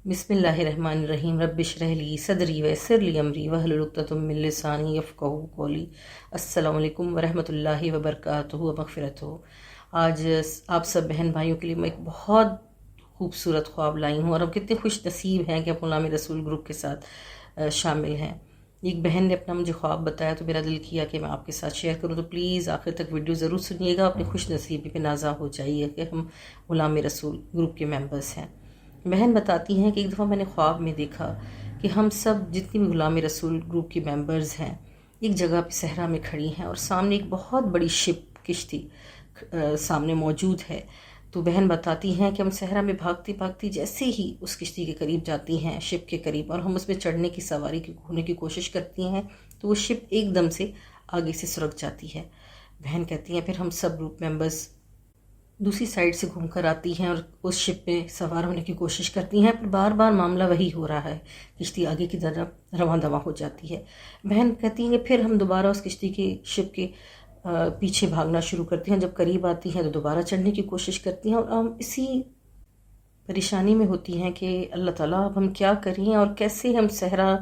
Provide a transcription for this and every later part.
بسم اللہ الرحمن الرحیم رب اشرح لی صدری ویسر لی امری واحلل عقدۃ من لسانی یفقہوا قولی۔ السلام علیکم ورحمۃ اللہ وبرکاتہ و مغفرتہ۔ آج آپ سب بہن بھائیوں کے لیے میں ایک بہت خوبصورت خواب لائی ہوں، اور ہم کتنے خوش نصیب ہیں کہ غلام رسول گروپ کے ساتھ شامل ہیں۔ ایک بہن نے اپنا مجھے خواب بتایا تو میرا دل کیا کہ میں آپ کے ساتھ شیئر کروں، تو پلیز آخر تک ویڈیو ضرور سنیے گا، اپنی خوش نصیبی پہ نازا ہو جائیے کہ ہم غلام رسول گروپ کے ممبرس ہیں۔ بہن بتاتی ہیں کہ ایک دفعہ میں نے خواب میں دیکھا کہ ہم سب جتنی بھی غلام رسول گروپ کی ممبرز ہیں ایک جگہ پہ صحرا میں کھڑی ہیں، اور سامنے ایک بہت بڑی شپ کشتی سامنے موجود ہے۔ تو بہن بتاتی ہیں کہ ہم صحرا میں بھاگتی بھاگتی جیسے ہی اس کشتی کے قریب جاتی ہیں، شپ کے قریب، اور ہم اس میں چڑھنے کی سواری ہونے کی کوشش کرتی ہیں تو وہ شپ ایک دم سے آگے سے سرک جاتی ہے۔ بہن کہتی ہیں پھر ہم سب گروپ ممبرز دوسری سائڈ سے گھوم کر آتی ہیں اور اس شپ پہ سوار ہونے کی کوشش کرتی ہیں، پر بار بار معاملہ وہی ہو رہا ہے، کشتی آگے کی طرف رواں دواں ہو جاتی ہے۔ بہن کہتی ہیں کہ پھر ہم دوبارہ اس کشتی کے شپ کے پیچھے بھاگنا شروع کرتی ہیں، جب قریب آتی ہیں تو دوبارہ چڑھنے کی کوشش کرتی ہیں، اور ہم اسی پریشانی میں ہوتی ہیں کہ اللہ تعالیٰ اب ہم کیا کریں اور کیسے ہم صحرا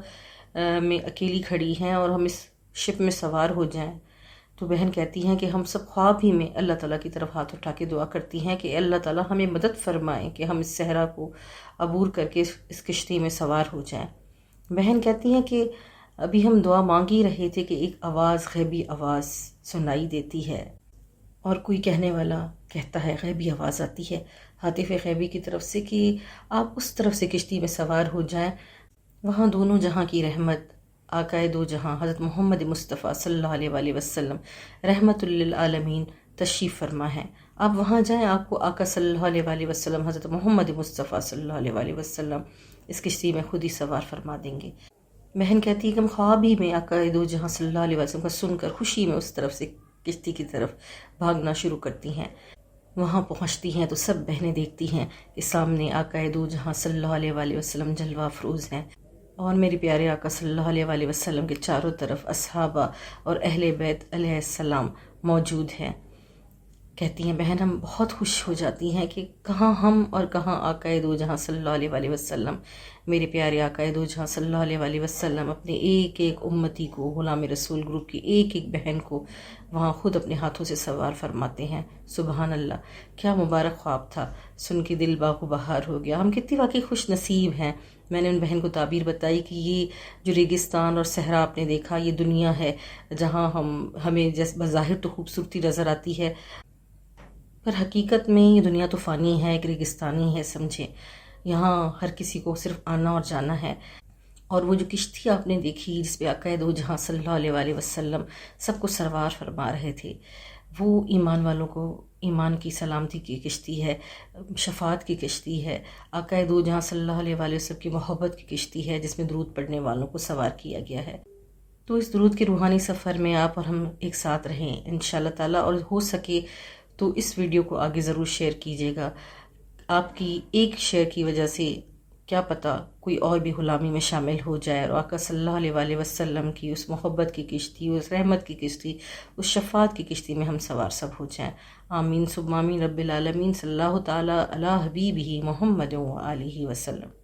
میں اکیلی کھڑی ہیں اور ہم اس شپ میں سوار ہو جائیں۔ تو بہن کہتی ہیں کہ ہم سب خواب ہی میں اللہ تعالیٰ کی طرف ہاتھ اٹھا کے دعا کرتی ہیں کہ اللہ تعالیٰ ہمیں مدد فرمائیں کہ ہم اس صحرا کو عبور کر کے اس کشتی میں سوار ہو جائیں۔ بہن کہتی ہیں کہ ابھی ہم دعا مانگ ہی رہے تھے کہ ایک آواز، غیبی آواز سنائی دیتی ہے، اور کوئی کہنے والا کہتا ہے، غیبی آواز آتی ہے ہاتف غیبی کی طرف سے کہ آپ اس طرف سے کشتی میں سوار ہو جائیں، وہاں دونوں جہاں کی رحمت آقائے دو جہاں حضرت محمد مصطفیٰ صلی اللہ علیہ وآلہ وسلم رحمت للعالمین تشریف فرما ہے۔ آپ وہاں جائیں، آپ کو آقا صلی اللہ علیہ وآلہ وسلم حضرت محمد مصطفیٰ صلی اللہ علیہ وآلہ وسلم اس کشتی میں خود ہی سوار فرما دیں گے۔ بہن کہتی ہے کہ ہم خواب ہی میں آقائے دو جہاں صلی اللہ علیہ وسلم کا سن کر خوشی میں اس طرف سے کشتی کی طرف بھاگنا شروع کرتی ہیں۔ وہاں پہنچتی ہیں تو سب بہنیں دیکھتی ہیں کہ سامنے آقائے دو جہاں صلی اللہ علیہ وآلہ وسلم جلوہ افروز ہیں، اور میرے پیارے آقا صلی اللہ علیہ وآلہ وسلم کے چاروں طرف اصحابہ اور اہل بیت علیہ السلام موجود ہیں۔ کہتی ہیں بہن ہم بہت خوش ہو جاتی ہیں کہ کہاں ہم اور کہاں آقائے دو جہاں صلی اللہ علیہ وآلہ وسلم۔ میرے پیارے آقائے دو جہاں صلی اللہ علیہ وآلہ وسلم اپنے ایک ایک امتی کو، غلام رسول گروپ کی ایک ایک بہن کو وہاں خود اپنے ہاتھوں سے سوار فرماتے ہیں۔ سبحان اللہ، کیا مبارک خواب تھا، سن کے دل باغ و بہار ہو گیا۔ ہم کتنی واقعی خوش نصیب ہیں۔ میں نے ان بہن کو تعبیر بتائی کہ یہ جو ریگستان اور صحرا آپ نے دیکھا، یہ دنیا ہے جہاں ہمیں بظاہر تو خوبصورتی نظر آتی ہے، پر حقیقت میں یہ دنیا تو فانی ہے، ایک ریگستانی ہے سمجھیں۔ یہاں ہر کسی کو صرف آنا اور جانا ہے، اور وہ جو کشتی آپ نے دیکھی جس پہ آقا دو جہاں صلی اللہ علیہ وآلہ وسلم سب کو سوار فرما رہے تھے، وہ ایمان والوں کو ایمان کی سلامتی کی کشتی ہے، شفاعت کی کشتی ہے، آقا دو جہاں صلی اللہ علیہ وآلہ وسلم کی محبت کی کشتی ہے، جس میں درود پڑھنے والوں کو سوار کیا گیا ہے۔ تو اس درود کے روحانی سفر میں آپ اور ہم ایک ساتھ رہیں انشاءاللہ تعالیٰ، اور ہو سکے تو اس ویڈیو کو آگے ضرور شیئر کیجیے گا۔ آپ کی ایک شیئر کی وجہ سے کیا پتہ کوئی اور بھی غلامی میں شامل ہو جائے، اور آقا صلی اللہ علیہ وآلہ وسلم کی اس محبت کی کشتی، اس رحمت کی کشتی، اس شفاعت کی کشتی میں ہم سوار سب ہو جائیں۔ آمین ثم آمین رب العالمین۔ صلی اللہ تعالیٰ علی حبیبہ محمد و آلہ وسلم۔